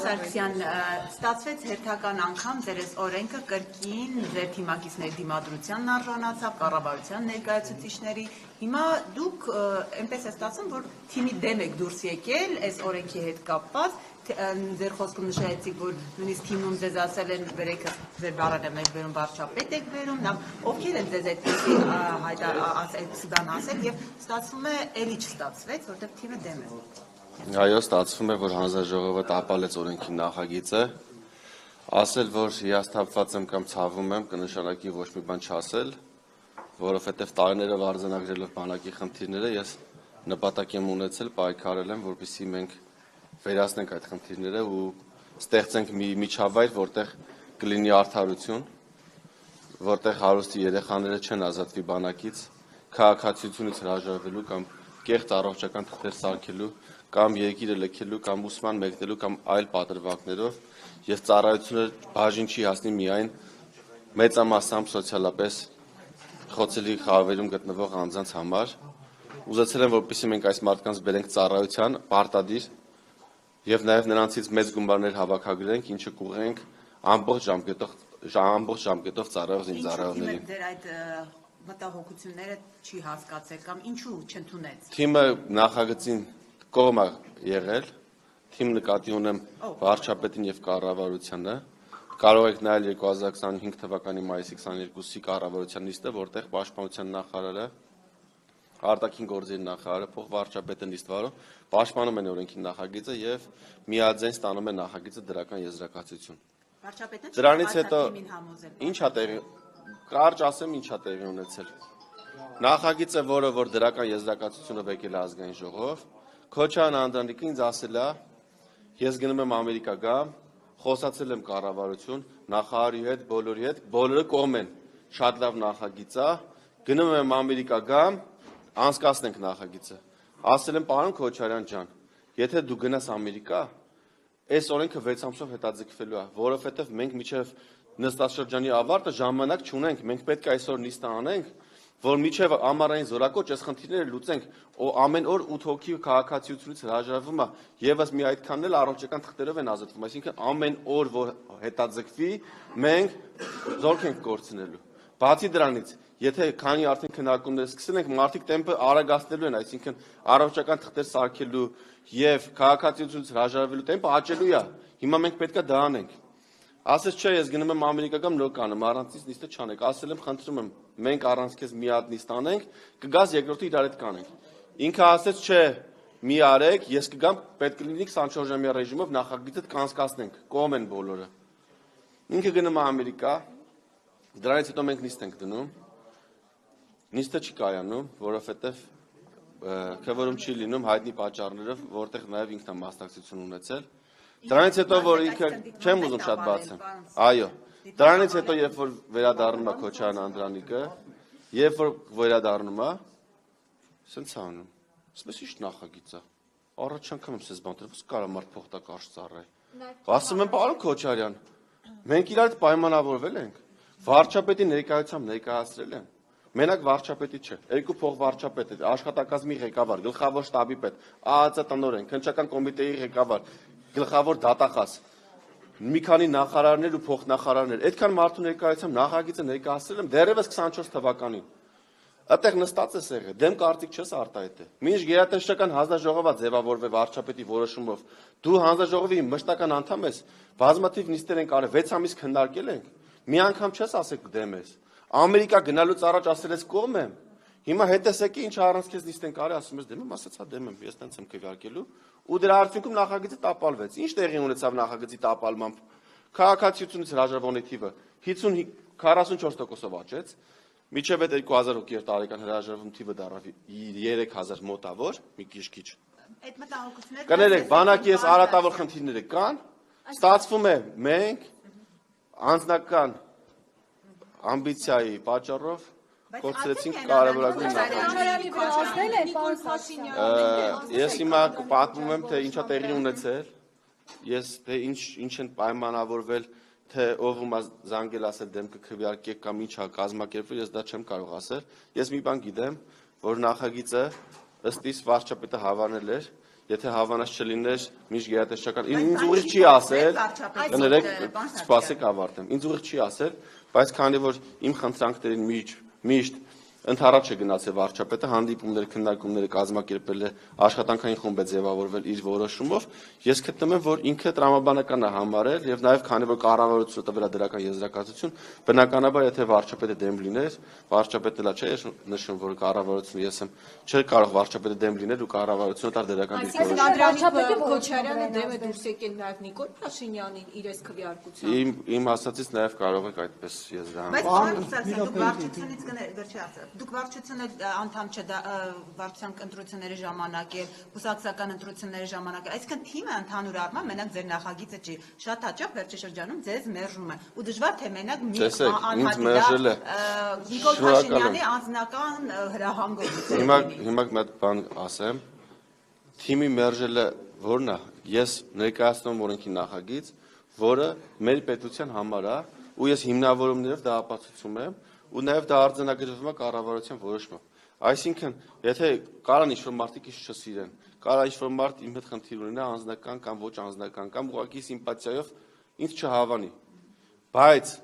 Սարգսյան, ստացվեց հերթական անգամ ձեր այս օրենքը կրկին ձեր թիմակիցների դիմադրությանն արժանացավ, կառավարության ներկայացուցիչների։ Հիմա դուք այնպես է ստացվում, որ թիմի դեմ եք դուրս եկել այս օրենքի հետ կապված, ձեր խոսքում նշեցիք, որ նույնիսկ թիմում ձեզ ասել են վերեքը ձեր բառերը մեր վերում վարչապետ եք վերում, ովքեր են ձեզ այդպիսի բան ասել եւ ստացվում է էլի չստացվեց, որտեղ թիմը դեմ է։ Այո, ստացվում է, որ հանձնաժողովը տապալեց օրենքի նախագիծը, ասել, որ հիասթափված եմ կամ ցավում եմ, կնշանակի ոչ մի բան չասել, որովհետև տարիներով արձանագրելով բանակի խնդիրները, ես նպատակ եմ ունեցել, պայքարել եմ, որպեսզի մենք վերացնենք այդ խնդիրները ու ստեղծենք մի միջավայր, որտեղ կլինի արդարություն, որտեղ հարուստի երեխաները չեն ազատվի բանակից, քաղաքացիությունից հրաժարվելու կամ կեղծ առողջական թղթեր սարքելու կամ երկիրը լքելու կամ ուսման մեկնելու կամ այլ պատրվակներով եւ ծառայությունը բաժին չի հասնի միայն մեծամասամբ սոցիալապես խոցելի խավերում գտնվող անձանց համար ուզեցել եմ որպեսզի մենք այս մարդկանց բերենք ծառայության պարտադիր եւ նաեւ նրանցից մեծ գումարներ հավաքագրենք ինչը կուղենք ամբողջ ժամկետով ծառայող զինծառայողներին մտահոգությունները չի հասկացել կամ ինչու չընդունեց թիմը նախագծին կողմ է եղել թիմ նկատի ունեմ վարչապետին եւ կառավարությանը կարող եք նայել 2025 թվականի մայիսի 22-ի կառավարության նիստը որտեղ պաշտպանության նախարարը արտաքին գործերի նախարարը փոխվարչապետը նիստ վարում պաշտպանում են օրենքի նախագիծը եւ միաձայն ստանում են նախագիծը դրական եզրակացություն դրանից հետո ինչա տեղի կարճ ասեմ ինչա տեղի ունեցել նախագիծը որը որ դրական եզրակացությունը եկել է ազգային ժողով Քոչարյան Անդրանիկը ինձ ասել է ես գնում եմ Ամերիկա գամ խոսացել եմ կառավարություն նախարարի հետ բոլորը կողմ են շատ լավ նախագիծ է գնում եմ Ամերիկա գամ անցկացնենք նախագիծը ասել եմ պարոն Քոչարյան ջան եթե դու գնաս Ամերիկա այս օրենքը 6 ամսով հետաձգվելու է որովհետև մենք միջև նստաշրջանի ավարտը ժամանակ չունենք մենք պետք է այսօր նիստը անենք որ միջև ամառային զորակոչ այս խնդիրները լուծենք ամեն օր 8 հոգի քաղաքացիությունից հրաժարվում է եւս մի այդքանն էլ առողջական թղթերով են ազատվում այսինքն ամեն օր որ հետաձգվի մենք զորք ենք կորցնելու բացի դրանից եթե քանի արդեն քննարկումներ սկսել ենք մարդիկ տեմպը արագացնելու են այսինքն առողջական թղթեր սարքելու եւ քաղաքացիությունից հրաժարվելու տեմպը աճելու է հիմա մենք պետք է դա անենք ասես չէ ես գնում եմ Ամերիկա կամ նոր կանեմ առանցից նիստը չանեք ասել եմ խնդրում եմ մենք առանց քեզ մի հատ նիստ անենք կգաս երկրորդը իրար հետ կանենք ինքը ասեց չէ մի արեք ես կգամ պետք է լինի 24 ժամյա ռեժիմով նախագիծը կանցկացնենք կողմ են բոլորը ինքը գնում է Ամերիկա դրանից հետո մենք նիստ ենք դնում նիստը չի կայանում որովհետև քվորում չի լինում հայտնի պատճառներով որտեղ նաև ինքն է մասնակցություն ունեցել դրանից հետո որ ինքը չեմ ուզում շատ բացեմ այո դրանից հետո երբ որ վերադառնում է Քոչարյան Անդրանիկը երբ որ վերադառնում է սենց անում ասես ի՞նչ նախագիծ է առաջ անգամ եմ սես բան դրվում կարա մարդ փոխտակարժ ծառայ ասում եմ պարոն Քոչարյան մենք իրար հետ պայմանավորվել ենք վարչապետի ներկայությամբ ներկայացրել են մենակ վարչապետի չէ երկու փոխվարչապետ է աշխատակազմի ղեկավար գլխավոր շտաբի պետ ԱԱԾ տնօրեն քննչական կոմիտեի ղեկավար գլխավոր դատախազ մի քանի նախարարներ ու փոխնախարարներ այդքան մարդու ներկայությամբ նախագիծը ներկայացրել եմ դեռևս 24 թվականին այդտեղ նստած է եղել դեմ կարծիք չես արտահայտե մինչ գերատեսչական հանձնաժողովը ձևավորվի վարչապետի որոշումով դու հանձնաժողովի մշտական անդամ ես բազմաթիվ նիստեր են կարել 6 ամիս քննարկել ենք մի անգամ չես ասել դեմ ես Ամերիկա գնալուց առաջ ասել ես կողմ եմ հիմա հետեսեկի ինչ առանց քեզ նիստ են կարել ասում ես դեմ եմ ասացա դեմ եմ ես տենց եմ քվեարկելու ու դրա արդյունքում նախագիծը տապալվեց ինչ տեղի ունեցավ նախագծի տապալմամբ քաղաքացիությունից հրաժարվողների թիվը 44%-ով աճեց միջև այդ 2000 հոգի տարեկան հրաժարվում թիվը դառավ 3000 մոտավոր մի քիչ այդ մտահոգությունները կներեք բանակի այս արատավոր խնդիրները կան ստացվում է մենք անձնական ամբիցիայի պատճառով կորցրեցինք կարևորագույն նախագիծը ես հիմա պատմում եմ թե ինչա տեղի ունեցել ես թե ինչ են պայմանավորվել թե ով ում զանգել ասել դեմ կքվեարկեք կամ ինչա կազմակերպվել ես դա չեմ կարող ասել ես մի բան գիտեմ որ նախագիծը ըստ իս վարչապետը հավանել էր եթե հավանած չլիներ միշտ գերատեսչական ինձ ուղիղ չի ասել, կներեք, սպասեք ավարտեմ։ Ինձ ուղիղ չի ասել, բայց քանի որ իմ խնդրանքներին միշտ ընդառաջ է գնացել վարչապետը, հանդիպումներ, քննարկումներ կազմակերպել է, աշխատանքային խումբ է ձևավորվել իր որոշումով, ես գտնում եմ, որ ինքը տրամաբանական է համարել եւ նաեւ քանի որ կառավարությունը տվել է դրական եզրակացություն, բնականաբար եթե վարչապետը դեմ լիներ, վարչապետը լա չէ նշում, որ կառավարությունը ես եմ, չէր կարող վարչապետը դեմ լինել ու կառավարությունը տար դրական դիրքորոշում։ Վարչապետը Քոչարյանը դեմ է դուրս եկել նաեւ Նիկոլ Փաշինյանին իր այս քվեարկությամբ։ Իմ ասածից նաեւ կարող եք այդպես եզրանալ։ Դուք վարչությունը անդամ չէ վարչության ընտրությունների ժամանակ էլ, կուսակցական ընտրությունների ժամանակ, այսինքն թիմը ընդհանուր առմամբ մենակ ձեր նախագիծը չի, շատ հաճախ վերջի շրջանում ձեզ մերժում է, ու դժվար թե մենակ մի անհատի Նիկոլ Փաշինյանի անձնական հրահանգով։ Հիմա մի հատ բան ասեմ, թիմի մերժելը որն է, ես ներկայացնում օրենքի նախագիծ, որը մեր պետության համար է, ու ես հիմնավորումներով դա ապացուցում եմ, ու նաև դա արձանագրվում է կառավարության որոշմամբ։ Այսինքն, եթե կարան ինչ-որ մարդիկ ինչ չսիրեն, կարա ինչ-որ մարդ իմ հետ խնդիր ունենա անձնական կամ ոչ անձնական կամ ուղղակի սիմպաթիայով ինձ չհավանի, բայց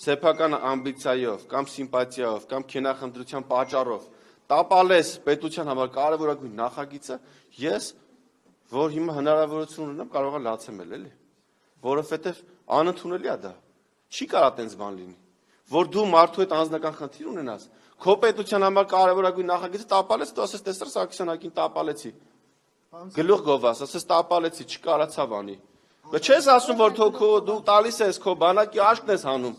սեփական ամբիցիայով կամ սիմպաթիայով կամ քենախնդրության պատճառով տապալես պետության համար կարևորագույն նախագիծը, ես, որ հիմա հնարավորություն ունենամ, կարող եմ լացեմ էլի, որովհետև անընդունելի է դա, չի կարա տենց բան լինի, որ դու մարդու հետ անձնական խնդիր ունենաս, քո պետության համար կարևորագույն նախագիծը տապալես, դու ասես տեսար Սարգսյանին տապալեցի, գլուխ գովաս, ասես տապալեցի, չկարացավ անի, բայց չես ասում, որ դու տալիս ես քո բանակի աշկն ես հանում,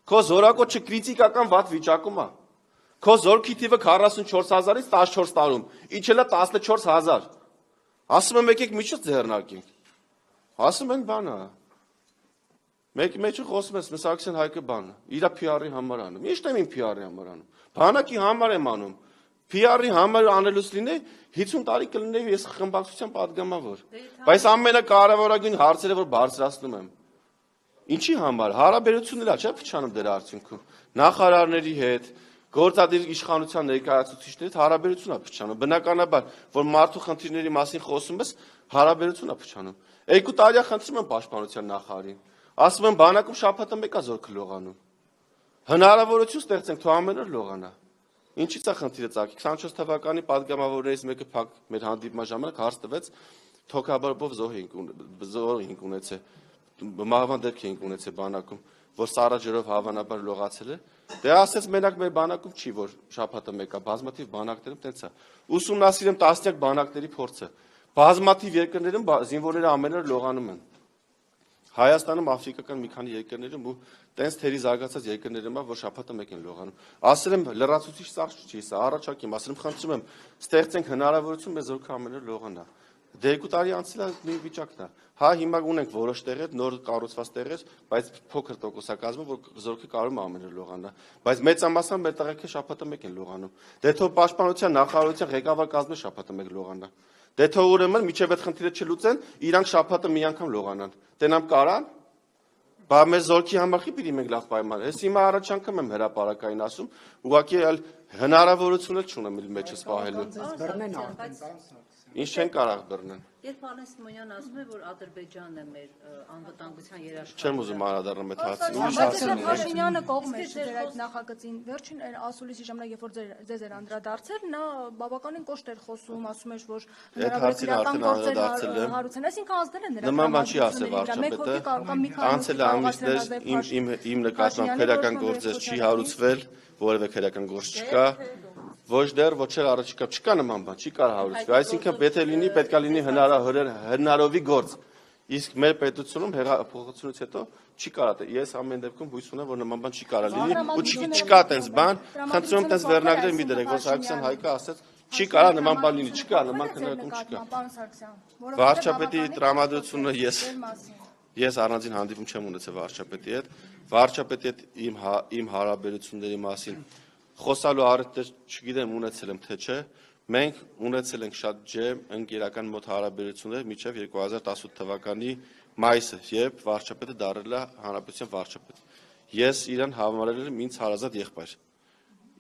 քո զորակոչը կրիտիկական վատ վիճակում է, քո զորքի թիվը 44,000-ից 14 տարում, իջել է 14,000, ասում եմ եկեք միջից ձեռնարկենք, ասում են բանը, Մեկի մեջը խոսում ես Սարգսյան Հայկը բանը, իրա PR-ի համար անում, միշտ եմ իմ PR-ի համար անում, բանակի համար եմ անում, PR-ի համար անելուց լինի 50 տարի կլինեի ես խմբակցության պատգամավոր, բայց ամենակարևորագույն հարցերը, որ բարձրացնում եմ, ինչի համար, հարաբերությունն է, չէ՞ փչանում դրա արդյունքում, նախարարների հետ, գործադիր իշխանության ներկայացուցիչների հետ հարաբերություն է փչանում, բնականաբար, որ մարդու խնդիրների մասին խոսում ես, հարաբերություն է փչանում, 2 տարի խնդրում եմ պաշտպանության նախարարին, ասում եմ բանակում շաբաթը մեկ է զորքը լողանում, հնարավորություն ստեղծենք, թող ամեն օր լողանա, ինչի՞ց է խնդիրը ծագի, 24 թվականի պատգամավորներից մեկը փակ մեր հանդիպման ժամանակ հարց տվեց, թոքաբարբով զոհ էինք ունեցել, մահվան դեպք էինք ունեցել բանակում, որ սառաջերով հավանաբար լողացել է, դե ասեց մենակ մեր բանակում չի, որ շաբաթը մեկ է, բազմաթիվ բանակներում տենց է, ուսումնասիրեմ տասնյակ բանակների փորձը, բազմաթիվ երկրներում զինվորները ամեն օր լողանում են, Հայաստանում, Աֆրիկական մի քանի երկրներում ու տենց թերի զարգացած երկրներում է, որ շաբաթը մեկ են լողանում։ Ասել եմ լրացուցիչ սաղ չի, սա առաջարկեմ, ասել եմ խնդրում եմ, ստեղծենք հնարավորություն մեզ զորքը ամեն օր լողանա։ Դե 2 տարի անցել է նույն վիճակն է։ Հա հիմա ունենք որոշ տեղեր, նոր կառուցված տեղեր, բայց փոքր տոկոսակազմը, որ զորքը կարող է ամեն օր լողանա։ Բայց մեծամասամբ մեր տեղեքը շաբաթը մեկ են լողանում։ Դե թող պաշտպանության նախարարության ղեկավար կազմը շաբաթը մեկ լողանա։ Դե թող ուրեմն միջև այդ խնդիրը չլուծեն, իրանք շաբաթը մի անգամ լողանան։ Տենամ կարան։ Բա մեր զորքի համար չի պիտի մենք լավ պայման։ Ես հիմա առաջ անգամ եմ հրապարակային ասում, ուղղակի այլ հնարավորություն էլ չունեմ իմ մեջս պահելու։ Ինչ չեն կարող բռնեն։ Երբ Ալեն Սիմոնյանն ասում է, որ Ադրբեջանն է մեր անվտանգության երաշխավորը։ Չեմ ուզում անդրադառնալ այդ հարցին։ Բայց Փաշինյանը կողմ է ձեր այդ նախագծին։ Վերջին ասուլիսի ժամանակ, երբ որ ձեզ էր անդրադարձել, նա բավականին կոշտ էր խոսում, ասում էր, որ հնարավորական գործեր հարուցեն, այսինքն ազդել են նրա։ Նման բան չի ասել վարչապետը։ Անցել է ամիսներ իմ նկատմամբ քրեական գործեր չի հարուցվել, որևէ քրեական գործ չկա։ Ոչ դեռ, ոչ էլ առաջիկա չկա նման բան, չի կարող հարուցվել։ Այսինքն եթե լինի, պետք է լինի հնարովի գործ։ Իսկ մեր պետությունում հեղափոխությունից հետո չի կարող։ Ես ամեն դեպքում հույս ունեմ, որ նման բան չի կարող լինի ու չկա տենց բան։ Խնդրում եմ տենց վերնագրեր մի դրեք, որ Սարգսյան Հայկը ասեց, չի կարող նման բան լինի, չկա, նման քննարկում չկա։ Վարչապետի տրամադրությունը ես առանձին հանդիպում չեմ ունեցել վարչապետի հետ։ Վարչապետի հետ իմ հարաբերությունների մասին խոսալու առիթ չգիտեմ ունեցել եմ թե չէ, մենք ունեցել ենք շատ ջերմ ընկերական մոտ հարաբերություններ մինչև 2018 թվականի մայիսը, երբ վարչապետը դարձել է հանրապետության վարչապետ։ Ես իրան համարել եմ ինձ հարազատ եղբայր։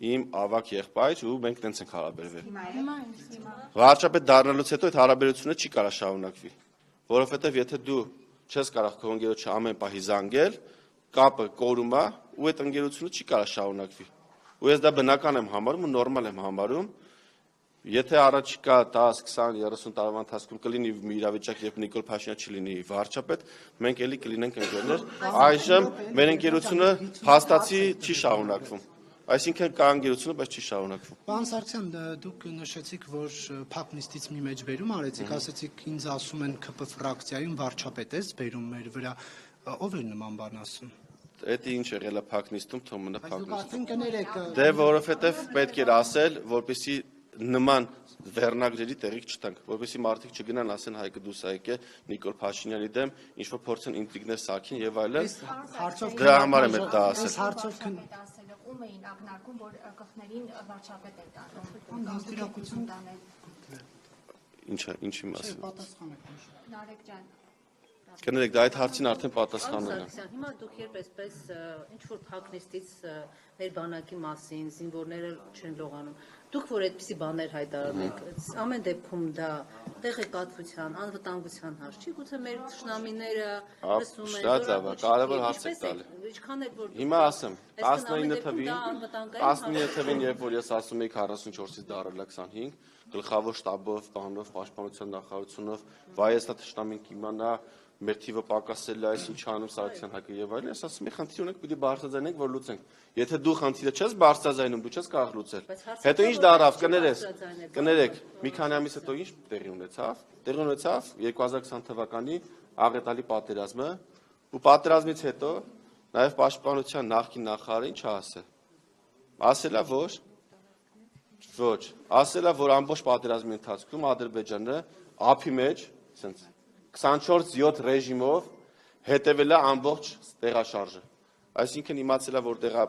իմ ավակ եղբայր ու մենք տենց ենք հարաբերվել։ Վարչապետ դառնալուց հետո այդ հարաբերությունը չի կարող շարունակվի, որովհետև եթե դու չես կարող քո ընկերոջը ամեն պահի զանգել, կապը կորում է ու այդ ընկերությունը չի կարող շարունակվի։ Ու ես դա բնական եմ համարում ու նորմալ եմ համարում։ Եթե առաջիկա 10, 20, 30 տարվա ընթացքում կլինի մի իրավիճակ, երբ Նիկոլ Փաշինյանը չլինի վարչապետ, մենք էլի կլինենք ընկերներ։ Այժմ մեր ընկերությունը փաստացի չի շարունակվում։ Այսինքն կա ընկերությունը, բայց չի շարունակվում։ Պարոն Սարգսյան, դուք նշեցիք, որ փակ նիստից մի մեջբերում արեցիք, ասեցիք ինձ ասում են ԿՊ ֆրակցիայում վարչապետ ես բերում մեր վրա, ով էր նման բան ասում։ Դա ինչ եղել է փակ նիստում, թող մնա փակ նիստում։ Արդեն կներեք։ Դե որովհետև պետք էր ասել, որպեսզի նման վերնագրերի տեղիք չտանք, որպեսզի մարդիկ չգնան ասեն Հայկը Դուսայեք է Նիկոլ Փաշինյանի դեմ, ինչ որ փորձեն ինտրիգներ սարքին եւ այլն։ Դրա համար եմ դա ասել։ Հարցով ում էին ակնարկում, որ կողմերին վարչապետ է տանում։ դաստիարակություն Ինչի մասին։ պատասխանեք։ Նարեկ ջան, Կներեք, դա այդ հարցին արդեն պատասխանել է։ Սարգսյան, հիմա դուք երբ այսպես ինչ որ փակնիստից մեր բանակի մասին, զինվորները չեն լողանում, դուք որ այդպիսի բաներ հայտարարեք, ամեն դեպքում դա տեղեկատվության, անվտանգության հարց չի, գուցե մեր թշնամիները լսում են, Շատ լավ, կարևոր հարց եք տալի։ Ինչքան էլ որ Հիմա ասեմ, 19 թվին, երբ որ ես ասում էի 44-ից դարել 25, գլխավոր շտաբով, տանով, պաշտպանության նախարարությունով, վայեստա թշնամին կիմանա, մեր թիվը պակասել է, այս ինչ անում Սարգսյան Հայկը եւ այլն, ես ասում եմ խնդիր ունենք, պիտի բարձրաձայնենք, որ լուծենք։ Եթե դու խնդիրը չես բարձրաձայնում, դու չես կարող լուծել։ Հետո ինչ դարավ, կներեք, մի քանի ամիս հետո ինչ տեղի ունեցավ։ Տեղի ունեցավ 2020 թվականի աղետալի պատերազմը, ու պատերազմից հետո նաեւ պաշտպանության նախկին նախարարը ինչ ասել։ Ասելա որ ամբողջ պատերազմի ընթացքում Ադրբեջանը ափի մեջ, ասենց 24/7 ռեժիմով հետևել է ամբողջ տեղաշարժը։ Այսինքն իմացել է, որ տեղա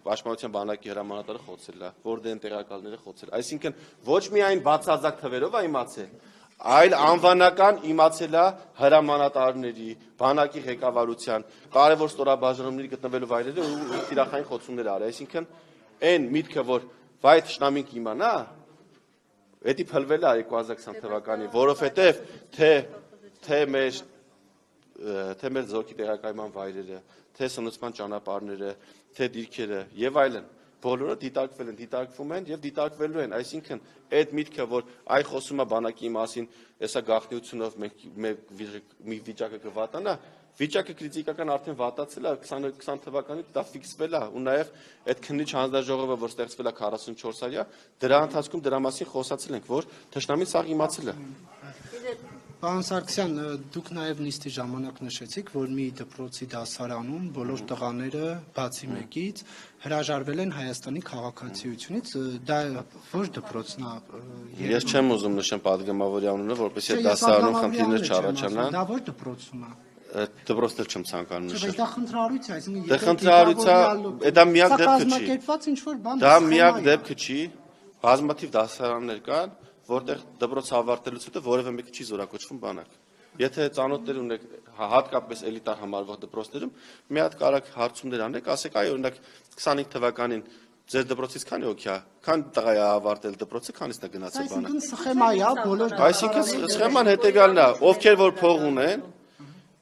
պաշտպանության բանակի հրամանատարը խոցել է, որ դեն տեղակալները խոցել։ Այսինքն ոչ միայն բացարձակ թվերով է իմացել, այլ անվանական իմացել է հրամանատարների, բանակի ղեկավարության, կարևոր ստորաբաժանումների գտնվելու վայրերը ու տիրախային խոցումներ արել։ Այսինքն այն միտքը, որ վայ թշնամին կիմանա, դա փլվել է 2020 թվականին, որովհետև թե մեր զորքի տեղակայման վայրերը, թե սնուցման ճանապարհները, թե դիրքերը եւ այլն, բոլորը դիտարկվել են, դիտարկվում են եւ դիտարկվելու են, այսինքն այդ միտքը, որ այ խոսում է բանակի մասին, հեսա գաղտնիությունով մենք մի վիճակը կվատանա, վիճակը քրիտիկական արդեն վատացել է 2020 թվականին դա ֆիքսվել է ու նաեւ այդ քննիչ հանձնաժողովը որ ստեղծվել է 44-արյա դրա ընթացքում դրա մասին խոսացել ենք որ թշնամին սաղ իմացել է։ Պարոն Սարգսյան, դուք նաև նիստի ժամանակ նշեցիք, որ մի դպրոցի դասարանում բոլոր տղաները բացի մեկից հրաժարվել են Հայաստանի քաղաքացիությունից, դա ոչ դպրոցն է։ Ես չեմ ուզում նշեմ падգամավորի անունը, որպեսզի դասարանում խնդիրներ չառաջանան։ Դա ոչ դպրոցում է։ Դպրոցն էլ չեմ ցանկանում նշել։ Դա խնդրարույց է, այսինքն Դա խնդրարույց է, դա միակ դեպքը չի։ ինչ որ բան։ Դա միակ դեպքը չի։ Բազմաթիվ դասարաններ կան, որտեղ դպրոց ավարտելուց հետո որևէ մեկը չի զորակոչվում բանակ։ Եթե ծանոթներ ունեք հատկապես էլիտար համարվող դպրոցներում, մի հատ կարակ հարցումներ անեք, ասեք, այ օրինակ 25 թվականին ձեր դպրոցից քանի հոգի է, քան տղա է ավարտել դպրոցը, քանիսն է գնացել բանակ։ Այսինքն սխեմա է, բոլոր։ Այսինքն սխեման հետեւյալն է, ովքեր որ փող ունեն,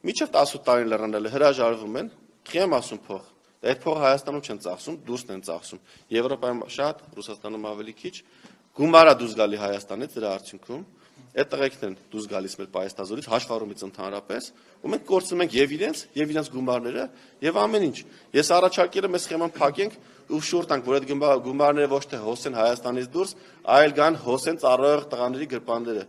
միջև 18 տարին լռանելը հրաժարվում են, խիեմ ասում փող։ Այդ փողը Հայաստանում չեն ծախսում, դուրսն են ծախսում։ Եվրոպայում շատ, Ռուսաստանում ավելի քիչ, գումարա դուրս գալի Հայաստանից դրա արդյունքում, այդ տղեկն են դուրս գալիս մեր պայստազորից, հաշվառումից ընդհանրապես, ու մենք կորցնում ենք եւ իրենց գումարները եւ ամեն ինչ։ Ես առաջարկել եմ այս սխեման փակենք ու շուրջ տանք, որ այդ գումարները ոչ թե հոսեն Հայաստանից դուրս, այլ գան հոսեն ծառայող տղաների գրպանները։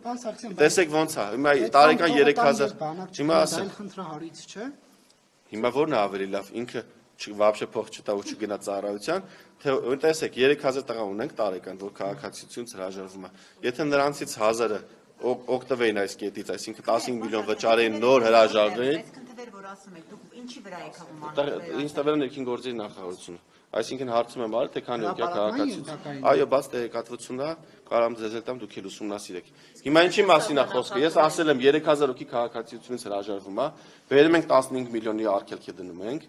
Տեսեք ոնց է, հիմա տարեկան 3000, հիմա ասեմ, խնդրահարից չէ։ Հիմա ո՞րն է ավելի լավ, ինքը вообще փող չտա ու չգնա ծառայության, թե տեսեք 3000 տղա ունենք տարեկան, որ քաղաքացիությունից հրաժարվում է։ Եթե նրանցից 1000-ը օգտվեին այս կետից, այսինքն 15 միլիոն վճարեին նոր հրաժարվեին, այսինքն թվեր որ ասում եք, դուք ինչի վրա եք հավում ինձ տվել են ներքին գործերի նախարարությունը։ Այսինքն հարցում եմ արել, թե քանի հոգի է քաղաքացիություն։ Այո, բաց տեղեկատվությունն է, կարամ ձեզ էլ տամ, դուք էլ ուսումնասիրեք։ Հիմա ինչի մասին է խոսքը։ Ես ասել եմ 3000 հոգի քաղաքացիությունից հրաժարվում է, վերում ենք 15 միլիոնի արգելքի դնում ենք։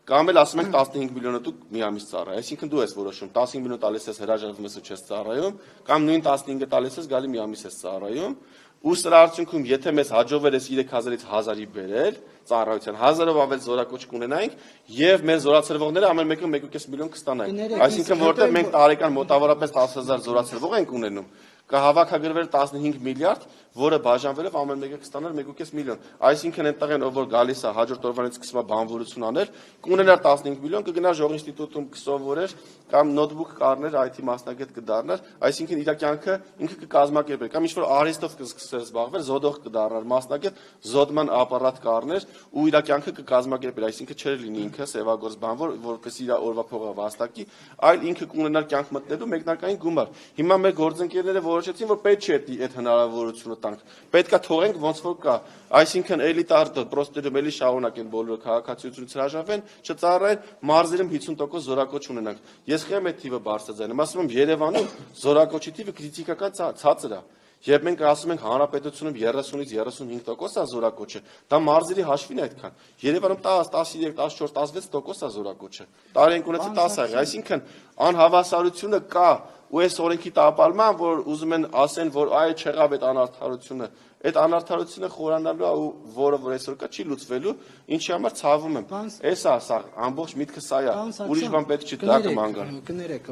Կամ էլ ասում ենք 15 միլիոնը դուք մի ամիս ծառայ, այսինքն դու ես որոշում 15 միլիոն տալիս ես հրաժարվում ես ու չես ծառայում, կամ նույն 15-ը տալիս ես գալի մի ամիս ես ծառայում, ու սրա արդյունքում եթե մեզ հաջողվեր է 3000-ից 1000-ի բերել ծառայության 1000-ով ավել զորակոչ կունենայինք եւ մեր զորացրվողները ամեն մեկը 1.5 միլիոն կստանային, այսինքն որտեղ մենք տարեկան մոտավորապես 10000 զորացրվող ենք ունենում, կհավաքագրվեր 15 միլիարդ, որը բաժանվելով ամեն մեկը կստանար 1.5 միլիոն։ Այսինքն այնտեղ են ով որ գալիս է հաջորդ օրվանից սկսում է բանվորություն անել, կունենար 15 միլիոն, կգնար ժող ինստիտուտում կսովորեր կամ նոթբուք կառներ, IT մասնագետ կդառնար, այսինքն իր կյանքը ինքը կկազմակերպեր, կամ ինչ-որ արհեստով կսկսեր զբաղվել, զոդող կդառնար մասնագետ, զոդման ապարատ կառներ ու իր կյանքը կկազմակերպեր, այսինքն չէր լինի ինքը սևագործ բանվոր, որպեսզի իր օրվա փողը վաստակի, այլ ինքը կունենար կյանք մտնելու մեկնարկային գումար։ Հիմա մեր գործընկերները որոշեցին, որ պետք չէ այդ հնարավորությունը տանք։ Պետքա թողենք ոնց որ կա։ Այսինքն էլիտար պրոստերում էլի շարունակեն բոլորը քաղաքացիությունից հրաժարվեն, չծառայեն, մարզերում 50% զորակոչ ունենանք։ Ես խեմ այդ թիվը բարձրացնում, ասում եմ Երևանում զորակոչի թիվը քրիտիկական ցածր է։ Երբ մենք ասում ենք հանրապետությունում 30-ից 35% է զորակոչը, դա մարզերի հաշվին է այդքան։ Երևանում 10, 13, 14, 16% է զորակոչը։ Տարենք ունեցի 10 է, այսինքն անհավասարությունը կա ու այս օրենքի տապալման, որ ուզում են ասեն, որ այ չեղավ այդ անարդարությունը, այդ անարդարությունը խորանալու է ու որը որ այսօր կա չի լուծվելու, ինչի համար ցավում եմ։ Էս է սա, ամբողջ միտքը սա է, ուրիշ բան պետք չի դա կման գալ։ Կներեք,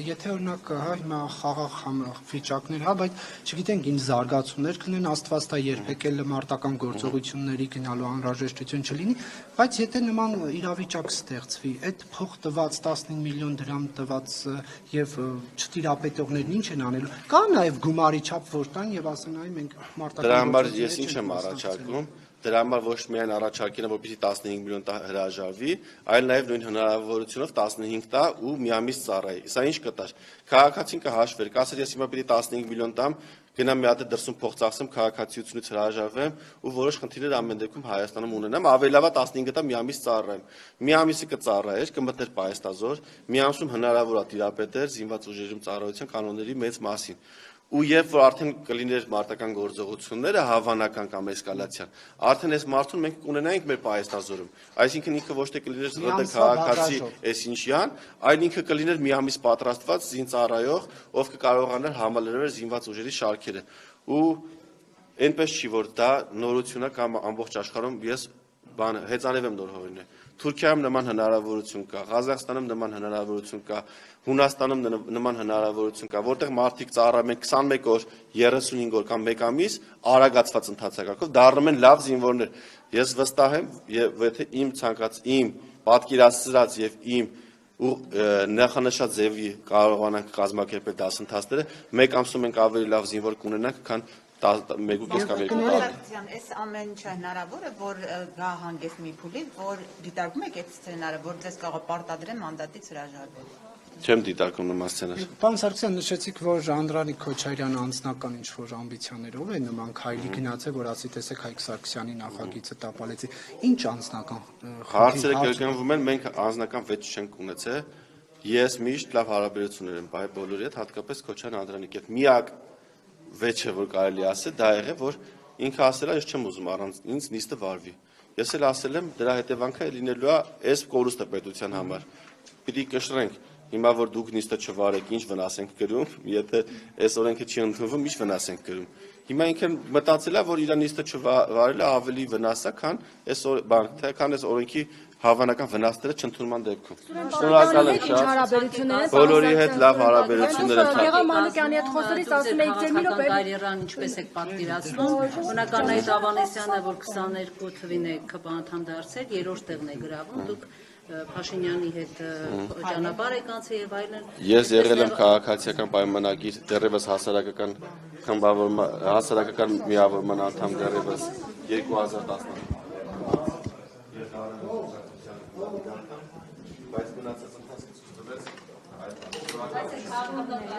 եթե օրինակ հա հիմա խաղաղ վիճակներ, հա, բայց չգիտենք ինչ զարգացումներ կնեն, Աստված տա երբեք էլ մարտական գործողությունների գնալու անհրաժեշտություն չլինի, բայց եթե նման իրավիճակ ստեղծվի, այդ փող տված 15 միլիոն դրամ տված եւ չտիրապետողներն ինչ են անելու։ Կա նաեւ գումարի չափ որ տան եւ ասեն այ մենք մարտական համար ես ինչ եմ առաջարկում, դրա համար ոչ միայն առաջարկել եմ, որպեսզի 15 միլիոն տա հրաժարվի, այլ նաև նույն հնարավորությունով 15 տա ու մի ամիս ծառայի։ Սա ինչ կտար։ Քաղաքացին կհաշվեր, կասեր ես հիմա պիտի 15 միլիոն տամ, գնամ մի հատ դրսում փող ծախսեմ, քաղաքացիությունից հրաժարվեմ ու որոշ խնդիրներ ամեն դեպքում Հայաստանում ունենամ, ավելի լավ է 15 տա մի ամիս ծառայեմ։ Մի ամիսը կծառայեր, կմտներ պայեստազոր, մի ամսում հնարավոր է տիրապետել զինված ուժերում ծառայության կանոնների մեծ մասին։ Ու երբ որ արդեն կլիներ մարտական գործողությունները հավանական կամ էսկալացիան, արդեն այս մարդուն մենք կունենայինք մեր պայեստազորում, այսինքն ինքը ոչ թե կլիներ ԶԼԴ քաղաքացի այսինչյան, այլ ինքը կլիներ մի ամիս պատրաստված զինծառայող, ով կկարողանար համալրել զինված ուժերի շարքերը։ Ու այնպես չի որ դա նորություն է կամ ամբողջ աշխարհում ես հեծանիվ եմ նոր հորինել։ Թուրքիայում նման հնարավորություն կա, Ղազախստանում նման հնարավորություն կա, Հունաստանում նման հնարավորություն կա, որտեղ մարդիկ ծառայում են 21 օր, 35 օր կամ 1 ամիս արագացված ընթացակարգով դառնում են լավ զինվորներ։ Ես վստահ եմ, եթե իմ ցանկած իմ պատկերացրած եւ իմ ու նախանշած ձևի կարողանանք կազմակերպել դասընթացները, 1 ամսում ենք ավելի լավ զինվոր կունենանք, քան 1.5 կամ 2 տարի։ Այս ամեն ինչը հնարավոր է, որ գա հանգես մի փուլի, որ դիտարկում եք այդ սցենարը, որ ձեզ կարող պարտադրեն մանդատից հրաժարվել։ Չեմ դիտարկում նման սցենար։ Պարոն Սարգսյան, նշեցիք, որ Անդրանիկ Քոչարյանը անձնական ինչ-որ ամբիցիաներով է նման քայլի գնացել, որ ասի տեսեք Հայկ Սարգսյանի նախագիծը տապալեցի։ Ինչ անձնական հարցերը կրկնվում են, մենք անձնական վեճ չենք ունեցել։ Ես միշտ լավ հարաբերություններ եմ բայ բոլորի հետ, հատկապես Քոչարյան Անդրանիկի հետ։ Միակ վեճը, որ կարելի ասել, դա եղել, որ ինքը ասել է, ես չեմ ուզում առանց ինձ նիստը վարվի։ Ես էլ ասել եմ, դրա հետևանքը լինելու է այս կորուստը պետության համար։ Պիտի կշռենք, հիմա որ դուք նիստը չվարեք, ինչ վնաս ենք կրում, եթե այս օրենքը չի ընդունվում, ինչ վնաս ենք կրում։ Հիմա ինքը մտածել է, որ իր նիստը չվարելը ավելի վնաս է, քան այս օրենքի հավանական վնասները չընդունման դեպքում։ Շնորհակալ եմ շատ։ Բոլորի հետ լավ հարաբերություններ եմ։ Գեղամ Մանուկյանի հետ խոսելիս ասում եք ձեր մի րոպե կարիերան ինչպես եք պատկերացնում։ Բնական է Ավանեսյանը, որ 22 թվին է ԿՊ անդամ դարձել, երրորդ տեղն է գրավում, դուք Փաշինյանի հետ ճանապարհ եք անցել եւ այլն։ Ես եղել եմ քաղաքացիական պայմանագիր, դեռևս հասարակական խմբավորման, հասարակական միավորման անդամ դեռևս 2010 բայց գնացած ընթացքը ցույց տվեց այդ